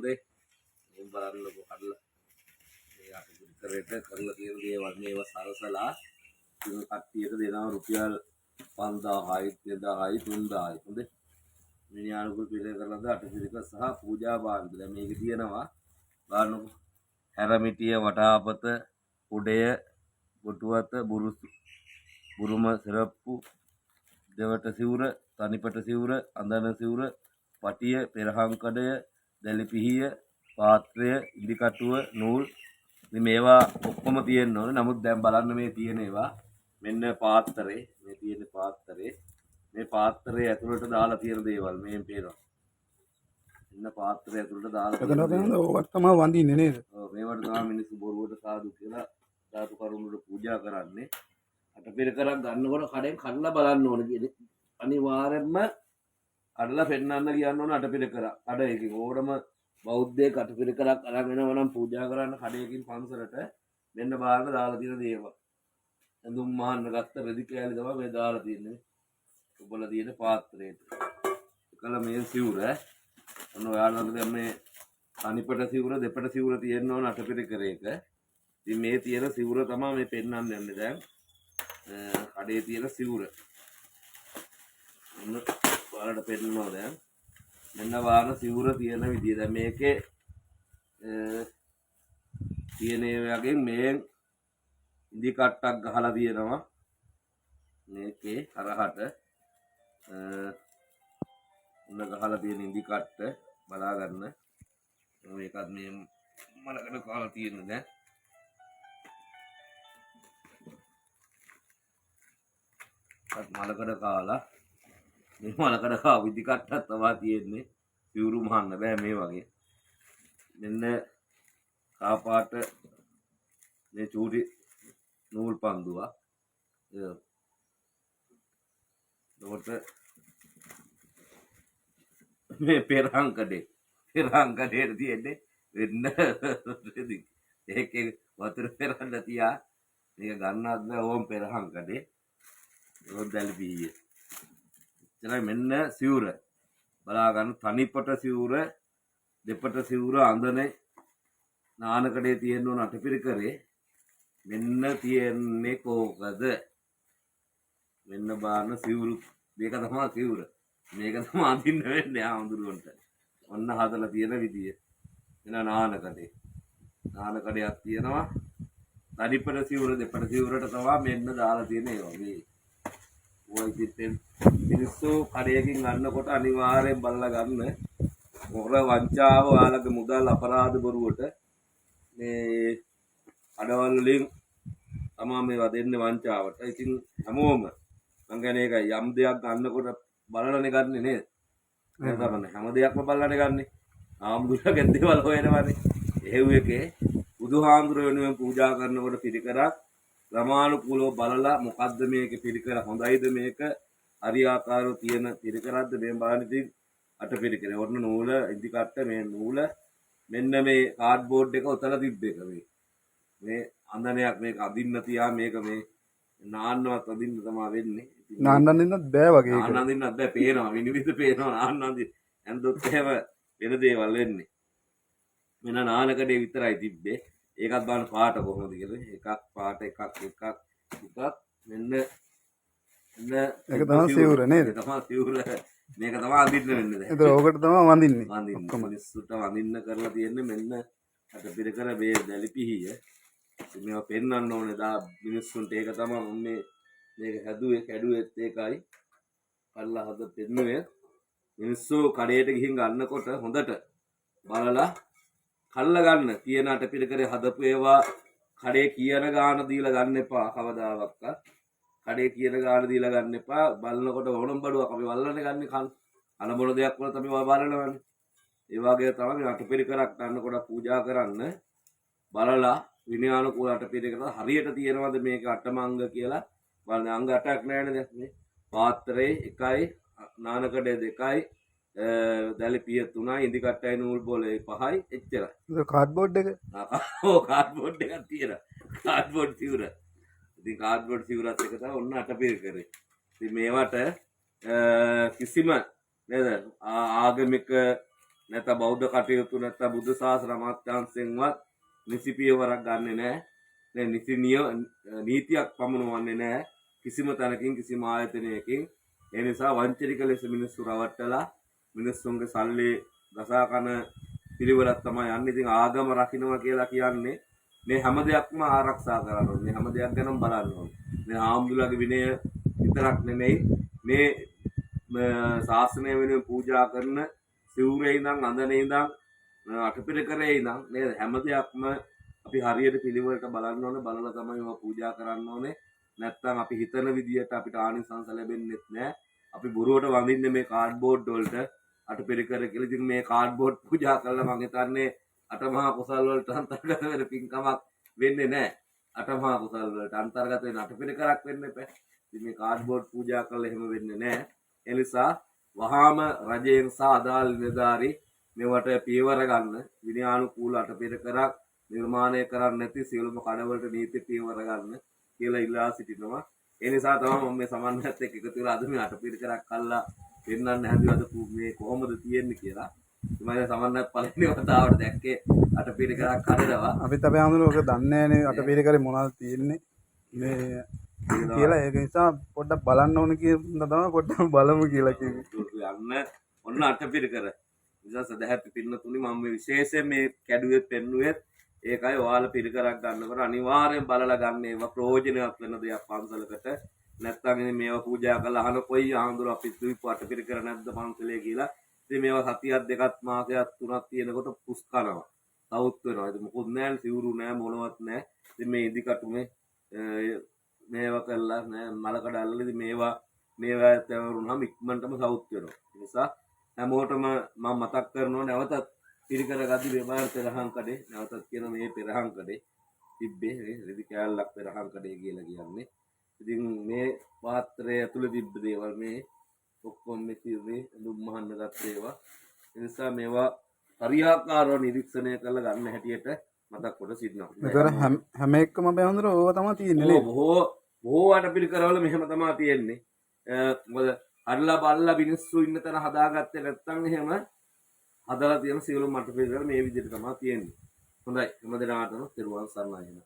හොඳේ මේ බලන්නකො අරලා මේ අටපිරිකරට කරලා තියෙන දේවල් මේවා සරසලා ඉතින් කට්ටියට දෙනවා රුපියල් 5000යි 2000යි 3000යි හොඳේ මිනිහානුකුල් පිළිවෙල කරලාද අටපිරික සහ පූජා භාණ්ඩ දැන් මේකේ තියෙනවා බලන්නකො හැරමිටිය වටාපත උඩය ගොටුවත බුරුම සිරප්පු දෙවට සිවුර තනිපට සිවුර අඳන සිවුර පටිය පෙරහංකඩය දැලිපිහිය පාත්‍රය ඉදිකටුව නූල් ඉතින් මේවා ඔක්කොම තියෙන්න ඕනේ නමුත් දැන් බලන්න මේ තියෙන ඒවා මෙන්න පාත්‍රේ මේ තියෙන පාත්‍රේ මේ පාත්‍රයේ ඇතුළට දාලා තියෙන දේවල් මේන් පේනවා මෙන්න පාත්‍රය ඇතුළට දාලා එතන ඔවත් තමයි වඳින්නේ නේද? ඔව් මේවට තමයි මිනිස්සු බොරුවට සාදු කියලා ධාතු කරුණුට පූජා කරන්නේ අටපිරිකරක් ගන්නකොට කඩෙන් කඩලා බලන්න ඕනේ කියන්නේ අනිවාර්යයෙන්ම කඩලා පෙන්නන්න කියන්න ඕනේ අටපිරිකරක් කඩ එකකින් ඕනම බෞද්ධයෙක් අටපිරිකරක් අරන් එනවා නම් පූජා කරන්න කඩයකින් පන්සලට මෙන්න බලන්න දාලා තියෙන දේවල් ඇඳුම් මහන්න ගත්ත රෙදි කෑලි තමයි මේ දාලා තියෙන්නේ ඔබලා තියෙන පාත්‍රයට එකල මේ සිවුර ඔන්න ඔයාලට දැන් මේ අනිපට සිවුර දෙපට සිවුර තියෙන්න ඕන අටපිරිකරයක ඉතින් මේ තියෙන සිවුර තමයි මේ පෙන්නන්න යන්නේ දැන් කඩේ තියෙන සිවුර ඔන්න ඔයාලට පෙන්නනවා දැන් මෙන්න වාන සිවුර තියෙන විදිය දැන් මේකේ තියෙන වගේ මේ ඉදි කට්ටක් ගහලා තියෙනවා මේකේ හරහට ඔන්න ගහලා තියෙන ඉදි කට්ට බලා ගන්න මේකත් මේ මලකඩ කාලා තියෙන දැන් මලකඩ කාලා මේ මලකඩ කාව ඉදි කට්ටක් තමයි තියෙන්නේ සිවුරු මහන්න බෑ මේ වගේ මෙන්න කාපාට මේ චූටි නූල් පන්දුවක් එතකොට මේ පෙරහංකඩේ තියෙන්නේ වෙන්න ඒකේ වතුර පෙරහන්න තියා මේක ගන්නත් බෑ ඕම් පෙරහංකඩේ ඒක දැල්පිය එතන මෙන්න සිවුර බලා ගන්න තනිපට සිවුර දෙපට සිවුර අඳනේ නානකඩේ තියෙන උන අටපිරිකරේ මෙන්න තියෙන්නේ කෝකද මෙන්න බාන සිවුරු මේක තමයි සිවුර මේක තමයි අඳින්න වෙන්නේ ආඳුරුවන්ට ඔන්න හදලා තියෙන විදිය එන නානකඩයක් තියෙනවා තනිපට සිවුර දෙපට සිවුරට තමයි මෙන්න දාලා තියෙන ඒ වගේ ඔය ඉතින් මිනිස්සු කඩයකින් ගන්නකොට අනිවාර්යෙන් බලලා ගන්න මොකද වංචාව ඔයාලගේ මුදල් අපරාධ බොරුවට මේ අඩවල් වලින් තමයි මේවා දෙන්නේ වංචාවට. ඉතින් හැමෝම මං කියන්නේ ඒකයි යම් දෙයක් ගන්නකොට බලලානේ ගන්නෙ නේද? ඒක තමයි හැම දෙයක්ම බලලානේ ගන්නෙ. ආම්දුරගේ දේවල් හොයනවානේ. එහෙව් එකේ බුදුහාමුදුර වෙනුවෙන් පූජා කරනකොට පිරිකරක් ක්‍රමානුකූලව බලලා මොකද්ද මේකේ පිරිකර හොඳයිද මේක හරියාකාරව තියෙන පිරිකරක්ද මේ බලන්න ඉතින් අටපිරිකර. ඔන්න නූල ඉදි කට්ට මේ නූල මෙන්න මේ කාඩ්බෝඩ් එක ඔතලා තිබ්බ එක මේ අඳනයක් මේක අදින්න තියා මේක මේ නාන්නවත් අදින්න තමයි වෙන්නේ. නාන්නන්නින්නත් බෑ වගේ ඒක. නාන්නන්නින්නත් බෑ පේනවා විනිවිද පේනවා නාන්නන්දි. එන්දොත් එහෙම වෙන දේවල් වෙන්නේ. මෙන්න නානකඩේ විතරයි තිබ්බේ. ඒකත් බලන්න පාට කොහොමද කියලා. එකක් පාට එකක් මෙන්න ඒක තමයි සිවුර නේද? ඒක තමයි සිවුර. මේක තමයි අඳින්න වෙන්නේ දැන්. ඒක ඕකට තමයි වඳින්නේ. මිනිස්සුන්ට වඳින්න කරලා තියෙන්නේ මෙන්න අටපිරිකර මේ දැලිපිහිය. මේවා පෙන්වන්න ඕනේ දා මිනිස්සුන්ට ඒක තමයි මේ මේක හැදුවේ කැඩුවෙත් ඒකයි. කල්ලා හද පෙන්නුවේ. මිනිස්සු කඩේට ගිහින් ගන්නකොට හොඳට බලලා කල්ලා ගන්න. තියෙන අටපිරිකරේ හදපු ඒවා කඩේ කියන ගාන දීලා ගන්න එපා කවදාවත්. කඩේ කියන ගාන දීලා ගන්න එපා. බලනකොට ඕනම් බඩුවක් අපි වල්ලන්නේ ගන්න කන බොන දෙයක් වල අපි බලනවානේ. ඒ වගේ තමයි අටපිරිකරක් ගන්නකොට පූජා කරන්න බලලා විනයානුකූල අටපිරිකර හරියට තියෙනවද මේක අටමංග කියලා බලන්න. අංග 8ක් නෑනේ දැන් මේ පාත්‍රේ 1යි නානකඩේ 2යි දැලිපිය 3යි ඉදි කට්ටයි නූල් බෝලේ 5යි එච්චරයි. ඒක කාඩ්බෝඩ් එක. ඔව් කාඩ්බෝඩ් එකක් තියෙනවා. කාඩ්බෝඩ් සිවුර. ඉතින් කාඩ්බෝඩ් සිවුරත් එක තමයි ඔන්න අටපිරිකරේ. ඉතින් මේවට කිසිම නේද ආගමික නැත්නම් බෞද්ධ කටයුතු නැත්නම් බුද්ධ ශාසන අමාත්‍යාංශයෙන්වත් නිසි පියවරක් ගන්නෙ නැහැ. නේ නිසි නීතියක් පමුණුවන්නේ නැහැ කිසිම තැනකින් කිසිම ආයතනයකින්. ඒ නිසා වංචනික ලෙස මිනිස්සු රවට්ටලා මිනිස්සුන්ගේ සල්ලි ගසා කන පිළිවෙලක් තමයි යන්නේ. ඉතින් ආගම රකින්නවා කියලා කියන්නේ මේ හැම දෙයක්ම ආරක්ෂා කරන්න ඕනේ. මේ හැම දෙයක් ගැනම බලන්න ඕනේ. මේ ආම්දුලගේ විනය විතරක් නෙමෙයි මේ ශාසනය වෙනුවෙන් පූජා කරන සිවුරේ ඉඳන් අඳනේ ඉඳන් අටපිරිකරේ ඉඳන් නේද හැම දෙයක්ම අපි හරියට පිළිවෙලට බලන්න ඕනේ. බලලා තමයි මේවා පූජා කරන්න ඕනේ. නැත්තම් අපි හිතන විදියට අපිට ආනිසංස ලැබෙන්නේ නැහැ. අපි බොරුවට වඳින්නේ මේ කාඩ්බෝඩ් වලට අටපිරිකර කියලා. ඉතින් මේ කාඩ්බෝඩ් පූජා කළා මම හිතන්නේ අටමහා කුසල් වලට අන්තර්ගත වෙන පින්කමක් වෙන්නේ නැහැ. අටමහා කුසල් වලට අන්තර්ගත වෙන අටපිරිකරක් වෙන්න එපා. ඉතින් මේ කාඩ්බෝඩ් පූජා කළා එහෙම වෙන්නේ නැහැ. ඒ නිසා වහාම රජයෙන් සහ අදාළ නිලධාරී මේවට පියවර ගන්න විනයානුකූල අටපිරිකරක් නිර්මාණය කරන්නේ නැති සියලුම කඩවලට නීති පියවර ගන්න කියලා ඉල්ලා සිටිනවා. ඒ නිසා තමයි මම මේ සමන්වයත් එක්ක එකතු වෙලා අද මේ අටපිරිකරක් අල්ලා පෙන්වන්න හැදුවද මේ කොහොමද තියෙන්නේ කියලා. මම සමන්වයත් පළවෙනි වතාවට දැක්කේ අටපිරිකරක් හදනවා. අපිත් අපේ ආඳුන ඔක දන්නේ නැහැ අටපිරිකරේ මොනවද තියෙන්නේ මේ කියලා. ඒක නිසා පොඩ්ඩක් බලන්න ඕන කියන තමයි පොඩ්ඩක් බලමු කියලා කිව්වේ. යන්න ඔන්න අටපිරිකර. නිසා සදහැත් පින්නතුනි මම මේ විශේෂයෙන් මේ කැඩුවේ පෙන්නුවේ ඒකයි ඔයාලා පිරිකරක් ගන්නකොට අනිවාර්යෙන් බලලා ගන්න ඒවා ප්‍රයෝජනවත් වෙන දෙයක් පන්සලකට. නැත්නම් ඉතින් මේවා පූජා කරලා අහන කොයි ආඳුර අපි දුයිපු අටපිරිකර නැද්ද පන්සලේ කියලා. ඉතින් මේවා සතියක් දෙකක් මාසයක් තුනක් තියෙනකොට පුස් කරනවා. සවුත් වෙනවා. ඉතින් මොකොත් නැහැ සිවුරු නැහැ මොනවත් නැහැ. ඉතින් මේ ඉදිකටු මේවා කරලා නෑ මලකඩ අල්ලලා ඉතින් මේවා තවරුනම ඉක්මනටම සවුත් වෙනවා. ඒ නිසා හැමෝටම මම මතක් කරනවා නැවතත් පිරිකර ගද්දි ව්‍යවහාර පෙරහන් කඩේ නැවතත් කියන මේ පෙරහන් කඩේ තිබ්බේ රෙදි කෑල්ලක් පෙරහන් කඩේ කියලා කියන්නේ. ඉතින් මේ පාත්‍රය ඇතුලේ තිබ්බ දේවල් මේ ඔක්කොම මේ තියුනේ දුම් මහන්න ගත්ත ඒවා. ඒ නිසා මේවා හරියාකාරව නිරීක්ෂණය කරලා ගන්න හැටියට මතක් කොට සිටිනවා. ඒතර හැම එකම අපේ ආඳුන ඕවා තමයි තියෙන්නේ නේ. බොහෝ අටපිරිකරවල මෙහෙම තමයි තියෙන්නේ. මොකද අරලා බලලා මිනිස්සු ඉන්න තැන හදාගත්තේ නැත්නම් එහෙම හදලා තියෙන සියලුම අටපිරිකර මේ විදිහට තමයි තියෙන්නේ. හොඳයි හැම දිනකටම තෙරුවන් සරණයි.